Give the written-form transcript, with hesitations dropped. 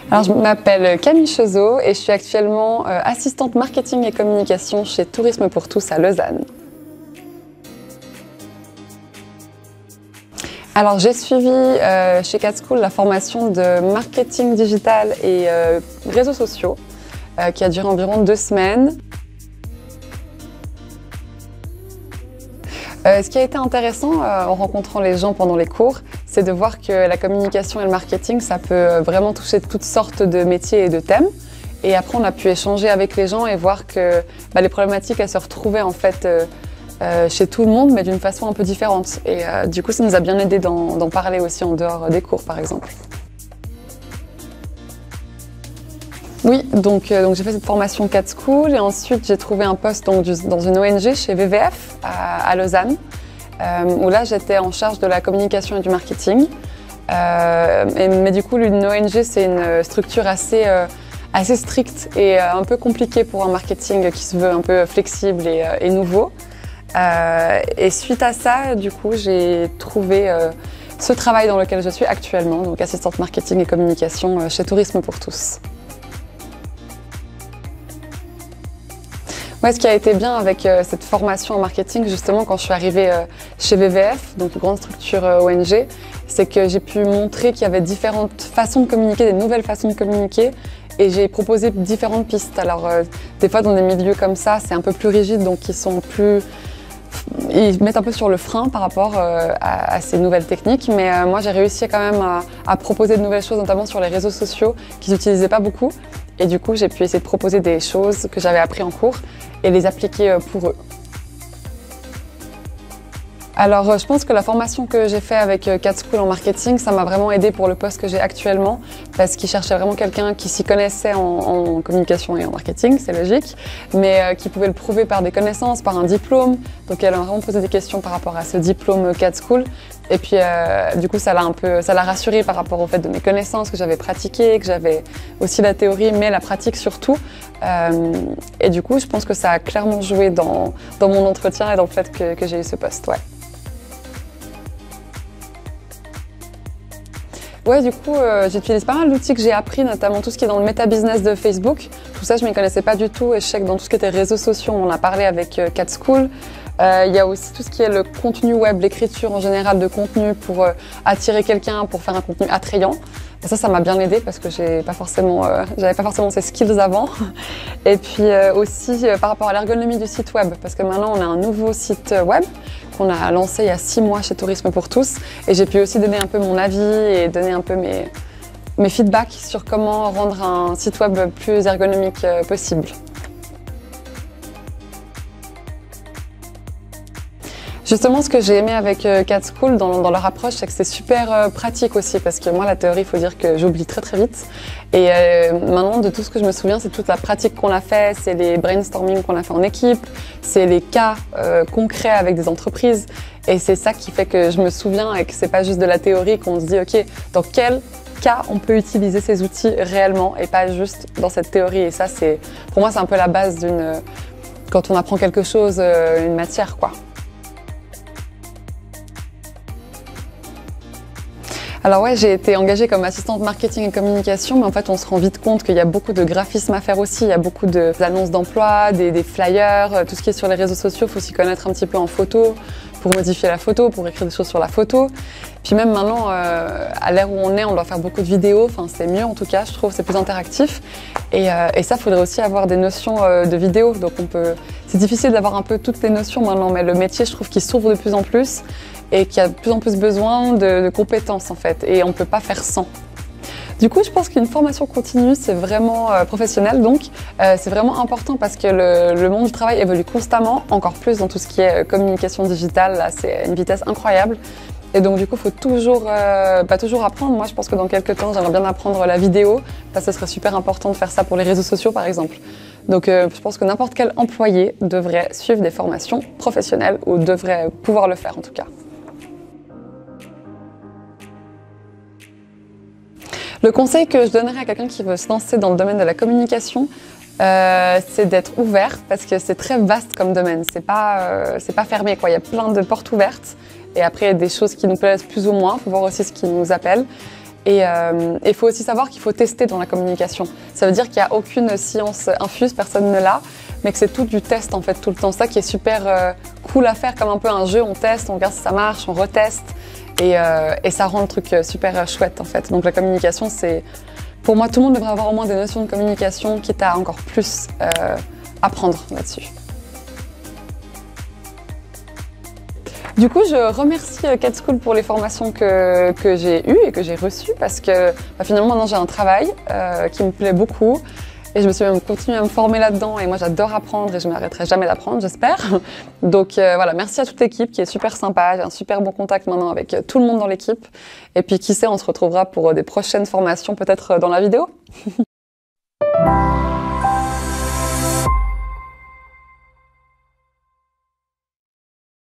Alors, je m'appelle Camille Chezot et je suis actuellement assistante marketing et communication chez Tourisme pour tous à Lausanne. Alors, j'ai suivi chez CAT-School la formation de marketing digital et réseaux sociaux qui a duré environ 2 semaines. Ce qui a été intéressant en rencontrant les gens pendant les cours, c'est de voir que la communication et le marketing, ça peut vraiment toucher toutes sortes de métiers et de thèmes. Et après, on a pu échanger avec les gens et voir que les problématiques, elles se retrouvaient en fait chez tout le monde, mais d'une façon un peu différente. Et du coup, ça nous a bien aidé d'en parler aussi en dehors des cours, par exemple. Oui, donc j'ai fait cette formation CAT-School et ensuite j'ai trouvé un poste dans une ONG chez WWF à Lausanne, où là j'étais en charge de la communication et du marketing. Mais du coup, une ONG, c'est une structure assez stricte et un peu compliquée pour un marketing qui se veut un peu flexible et nouveau. Et suite à ça, du coup, j'ai trouvé ce travail dans lequel je suis actuellement, donc assistante marketing et communication chez Tourisme pour tous. Ouais, ce qui a été bien avec cette formation en marketing, justement, quand je suis arrivée chez WWF, donc une grande structure ONG, c'est que j'ai pu montrer qu'il y avait différentes façons de communiquer, des nouvelles façons de communiquer, et j'ai proposé différentes pistes. Alors, des fois, dans des milieux comme ça, c'est un peu plus rigide, donc ils mettent un peu sur le frein par rapport à ces nouvelles techniques, mais moi j'ai réussi quand même à proposer de nouvelles choses, notamment sur les réseaux sociaux qu'ils n'utilisaient pas beaucoup. Et du coup, j'ai pu essayer de proposer des choses que j'avais appris en cours et les appliquer pour eux. Alors, je pense que la formation que j'ai faite avec CAT-School en marketing, ça m'a vraiment aidé pour le poste que j'ai actuellement, parce qu'ils cherchaient vraiment quelqu'un qui s'y connaissait en communication et en marketing, c'est logique, mais qui pouvait le prouver par des connaissances, par un diplôme. Donc, elle a vraiment posé des questions par rapport à ce diplôme CAT-School. Et puis, du coup, ça l'a rassurée par rapport au fait de mes connaissances, que j'avais pratiquées, que j'avais aussi la théorie, mais la pratique surtout. Et du coup, je pense que ça a clairement joué dans mon entretien et dans le fait que j'ai eu ce poste, ouais. Ouais, du coup, j'utilise pas mal d'outils que j'ai appris, notamment tout ce qui est dans le méta-business de Facebook. Tout ça, je ne m'y connaissais pas du tout et je sais que dans tout ce qui était réseaux sociaux, on en a parlé avec CAT-School. Il y a aussi tout ce qui est le contenu web, l'écriture en général de contenu pour attirer quelqu'un, pour faire un contenu attrayant. Et ça m'a bien aidé parce que j'avais pas forcément ces skills avant. Et puis aussi par rapport à l'ergonomie du site web, parce que maintenant on a un nouveau site web qu'on a lancé il y a 6 mois chez Tourisme pour tous. Et j'ai pu aussi donner un peu mon avis et donner un peu mes feedbacks sur comment rendre un site web plus ergonomique possible. Justement, ce que j'ai aimé avec CAT-School dans leur approche, c'est que c'est super pratique aussi, parce que moi, la théorie, il faut dire que j'oublie très très vite. Et maintenant, de tout ce que je me souviens, c'est toute la pratique qu'on a fait, c'est les brainstorming qu'on a fait en équipe, c'est les cas concrets avec des entreprises. Et c'est ça qui fait que je me souviens et que c'est pas juste de la théorie, qu'on se dit, OK, dans quel cas on peut utiliser ces outils réellement et pas juste dans cette théorie. Et ça, pour moi, c'est un peu la base quand on apprend quelque chose, une matière, quoi. Alors ouais, j'ai été engagée comme assistante marketing et communication, mais en fait on se rend vite compte qu'il y a beaucoup de graphisme à faire aussi, il y a beaucoup d'annonces d'emploi, des flyers, tout ce qui est sur les réseaux sociaux, il faut s'y connaître un petit peu en photo, pour modifier la photo, pour écrire des choses sur la photo. Puis même maintenant, à l'ère où on est, on doit faire beaucoup de vidéos, enfin c'est mieux en tout cas, je trouve, c'est plus interactif. Et ça, il faudrait aussi avoir des notions de vidéo, donc c'est difficile d'avoir un peu toutes les notions maintenant, mais le métier, je trouve qu'il s'ouvre de plus en plus et qu'il y a de plus en plus besoin de compétences en fait, et on ne peut pas faire sans. Du coup, je pense qu'une formation continue, c'est vraiment professionnel, donc c'est vraiment important parce que le monde du travail évolue constamment, encore plus dans tout ce qui est communication digitale, là c'est une vitesse incroyable. Et donc du coup, il faut toujours apprendre. Moi, je pense que dans quelques temps, j'aimerais bien apprendre la vidéo, parce que ce serait super important de faire ça pour les réseaux sociaux par exemple. Donc je pense que n'importe quel employé devrait suivre des formations professionnelles, ou devrait pouvoir le faire en tout cas. Le conseil que je donnerais à quelqu'un qui veut se lancer dans le domaine de la communication, c'est d'être ouvert, parce que c'est très vaste comme domaine, c'est pas fermé, quoi. Il y a plein de portes ouvertes, et après il y a des choses qui nous plaisent plus ou moins, il faut voir aussi ce qui nous appelle. Et il faut aussi savoir qu'il faut tester dans la communication. Ça veut dire qu'il n'y a aucune science infuse, personne ne l'a, mais que c'est tout du test en fait tout le temps. Ça qui est super cool à faire, comme un peu un jeu, on teste, on regarde si ça marche, on reteste. Et ça rend le truc super chouette en fait. Donc la communication, c'est... Pour moi, tout le monde devrait avoir au moins des notions de communication, quitte à encore plus apprendre là-dessus. Du coup, je remercie Cat School pour les formations que j'ai eues et que j'ai reçues parce que finalement, maintenant, j'ai un travail qui me plaît beaucoup et je me suis même continuée à me former là-dedans et moi, j'adore apprendre et je ne m'arrêterai jamais d'apprendre, j'espère. Donc voilà, merci à toute l'équipe qui est super sympa. J'ai un super bon contact maintenant avec tout le monde dans l'équipe. Et puis, qui sait, on se retrouvera pour des prochaines formations, peut-être dans la vidéo.